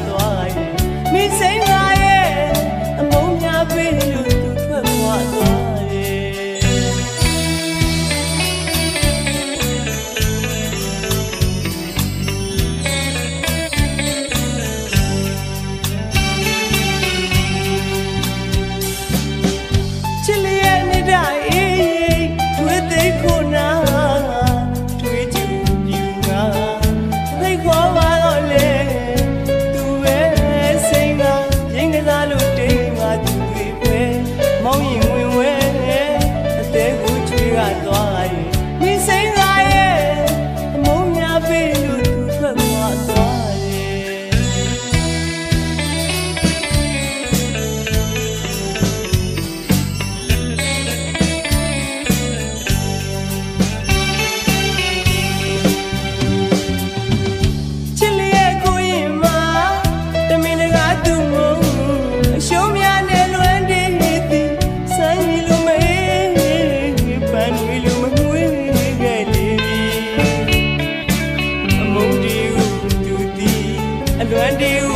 သွားရင်မင်းစိမ်းလာရဲ့အမုန်းများပေးလို့သူထွက်ခွာသွားရဲ့ချစ်လျက်နေတိုင်းတွေ့သိခုနာတွေ့ချင်ပြူငါသိခေါ်ပါတော့လေသူပဲစိတ်ကရင်ကစားလို့တိမ်ငါသူတွေပဲမောင်းရင်ဝင်ဝဲအသေးကိုချွေးကသွားရင်မင်းစိမ်းလာရဲ့အမုန်းများပေးလို့သူထွက်သွားသွားရဲ့လွန်ဒီ